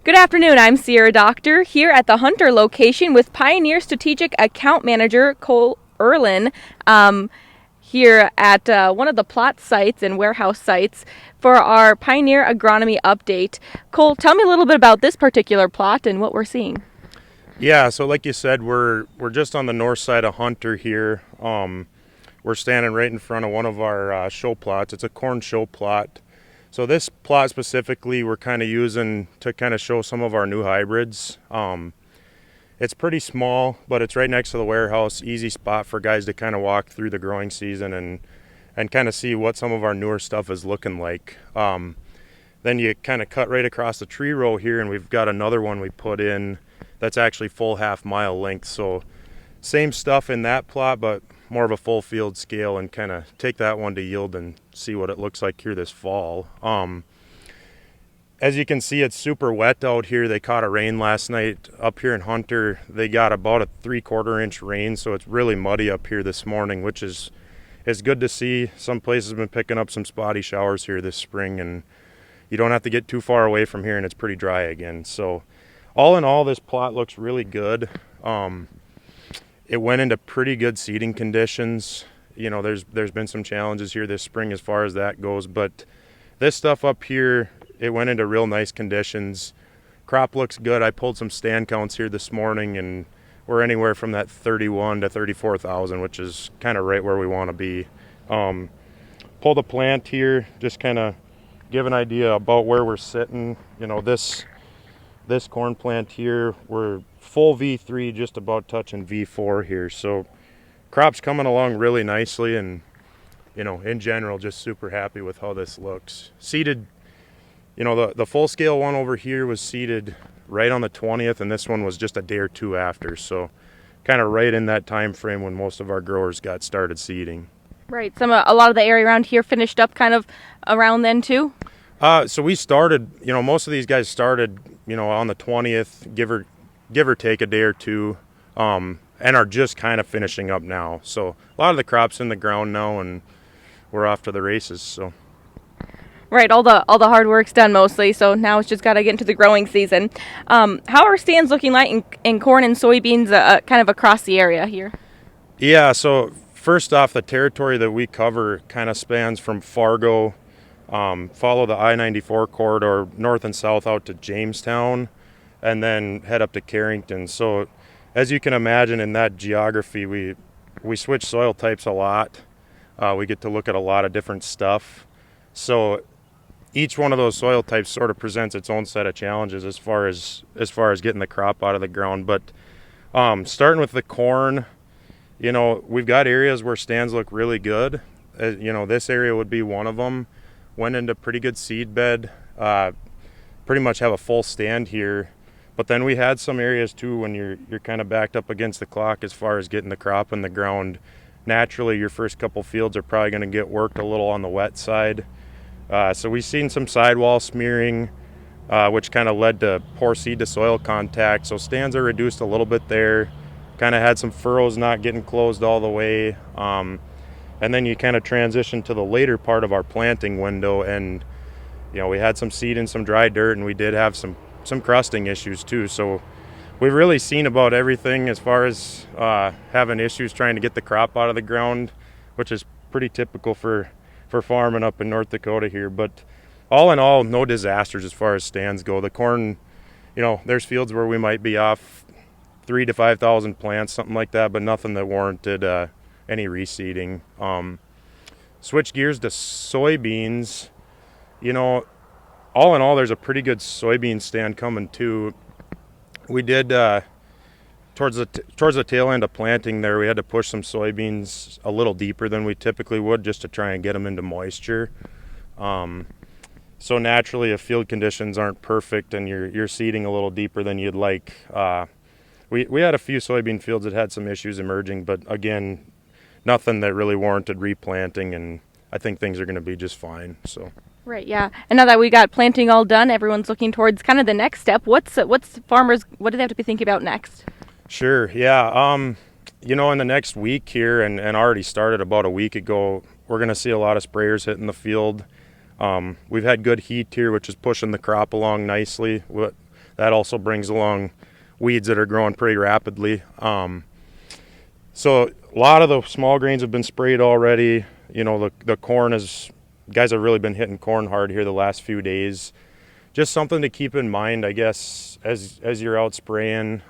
Good afternoon. I'm Sierra Doctor here at the Hunter location with Pioneer Strategic Account Manager Cole Erlin here at one of the plot sites and warehouse sites for our Pioneer Agronomy update. Cole, tell me a little bit about this particular plot and what we're seeing. Yeah, so like you said, we're just on the north side of Hunter here. We're standing right in front of one of our show plots. It's a corn show plot. So this plot specifically we're kind of using to kind of show some of our new hybrids. It's pretty small, but it's right next to the warehouse. Easy spot for guys to kind of walk through the growing season and kind of see what some of our newer stuff is looking like. Then you kind of cut right across the tree row here, and we've got another one we put in that's actually full half-mile length. So same stuff in that plot, but more of a full field scale, and kind of take that one to yield and see what it looks like here this fall. As you can see, it's super wet out here. They caught a rain last night up here in Hunter. They got about a 3/4 inch rain, so it's really muddy up here this morning, which is good to see. Some places have been picking up some spotty showers here this spring, and you don't have to get too far away from here and it's pretty dry again. So all in all, this plot looks really good. It went into pretty good seeding conditions. You know, there's been some challenges here this spring as far as that goes, but this stuff up here, it went into real nice conditions. Crop looks good. I pulled some stand counts here this morning, and we're anywhere from that 31 to 34,000, which is kind of right where we want to be. Pulled a plant here, just kind of give an idea about where we're sitting. You know, this corn plant here, we're full V3, just about touching V4 here. So crop's coming along really nicely, and you know, in general, just super happy with how this looks. Seeded, you know, the full scale one over here was seeded right on the 20th, and this one was just a day or two after. So kind of right in that time frame when most of our growers got started seeding. Right. A lot of the area around here finished up kind of around then too. So we started, you know, most of these guys started, you know, on the 20th, give or take a day or two, and are just kind of finishing up now. So a lot of the crops in the ground now, and we're off to the races. So. Right, all the hard work's done mostly, so now it's just got to get into the growing season. How are stands looking like in corn and soybeans kind of across the area here? Yeah, so first off, the territory that we cover kind of spans from Fargo, follow the I-94 corridor north and south out to Jamestown, and then head up to Carrington. So as you can imagine, in that geography, we switch soil types a lot. We get to look at a lot of different stuff. So each one of those soil types sort of presents its own set of challenges as far as getting the crop out of the ground. But starting with the corn, you know, we've got areas where stands look really good. You know, this area would be one of them. Went into pretty good seed bed. Pretty much have a full stand here. But then we had some areas too when you're kind of backed up against the clock as far as getting the crop in the ground. Naturally, your first couple fields are probably going to get worked a little on the wet side. So we've seen some sidewall smearing, which kind of led to poor seed to soil contact. So stands are reduced a little bit there. Kind of had some furrows not getting closed all the way. And then you kind of transition to the later part of our planting window, and you know, we had some seed and some dry dirt, and we did have some crusting issues too. So we've really seen about everything as far as having issues trying to get the crop out of the ground, which is pretty typical for farming up in North Dakota here. But all in all, no disasters as far as stands go. The corn, you know, there's fields where we might be off 3,000 to 5,000 plants, something like that, but nothing that warranted any reseeding. Switch gears to soybeans. You know, all in all, there's a pretty good soybean stand coming too. We did towards the tail end of planting there, we had to push some soybeans a little deeper than we typically would, just to try and get them into moisture. So naturally, if field conditions aren't perfect and you're seeding a little deeper than you'd like, we had a few soybean fields that had some issues emerging, but again, nothing that really warranted replanting, and I think things are going to be just fine. So. Right, yeah. And now that we got planting all done, everyone's looking towards kind of the next step. What do they have to be thinking about next? Sure, yeah. You know, in the next week here, and already started about a week ago, we're going to see a lot of sprayers hitting the field. We've had good heat here, which is pushing the crop along nicely. that also brings along weeds that are growing pretty rapidly. So a lot of the small grains have been sprayed already. The corn guys have really been hitting corn hard here the last few days. Just something to keep in mind, I guess, as you're out spraying.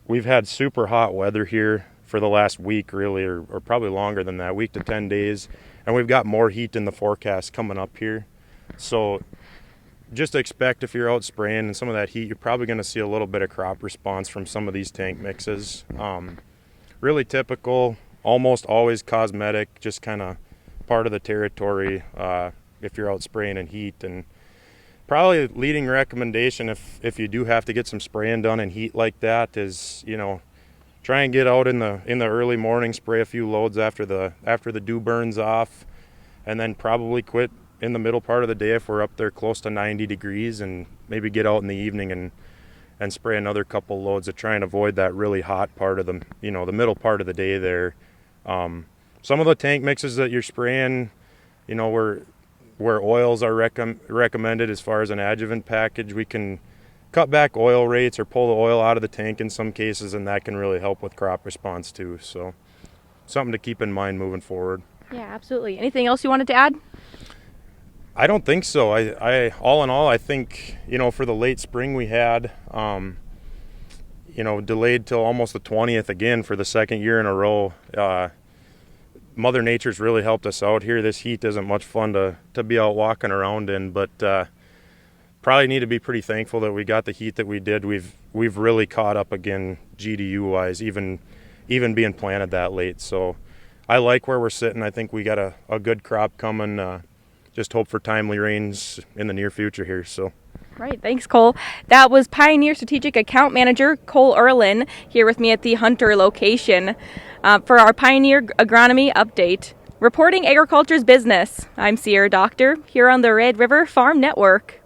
We've had super hot weather here for the last week, really, or probably longer than that, week to 10 days. And we've got more heat in the forecast coming up here. So just expect, if you're out spraying and some of that heat, you're probably going to see a little bit of crop response from some of these tank mixes. Really typical, almost always cosmetic, just kind of part of the territory if you're out spraying in heat. And probably leading recommendation, if you do have to get some spraying done in heat like that, is try and get out in the early morning, spray a few loads after the dew burns off, and then probably quit in the middle part of the day if we're up there close to 90 degrees, and maybe get out in the evening and spray another couple loads to try and avoid that really hot part of the middle part of the day there. Some of the tank mixes that you're spraying, where oils are recommended as far as an adjuvant package, we can cut back oil rates or pull the oil out of the tank in some cases, and that can really help with crop response too. So something to keep in mind moving forward. Yeah, absolutely. Anything else you wanted to add? I don't think so. I all in all, I think, for the late spring we had, delayed till almost the 20th again for the second year in a row. Mother Nature's really helped us out here. This heat isn't much fun to be out walking around in, but probably need to be pretty thankful that we got the heat that we did. We've really caught up again GDU wise, even being planted that late. So I like where we're sitting. I think we got a good crop coming. Just hope for timely rains in the near future here. So. Right. Thanks, Cole. That was Pioneer Strategic Account Manager Cole Erlin here with me at the Hunter location for our Pioneer Agronomy update. Reporting agriculture's business, I'm Sierra Doctor here on the Red River Farm Network.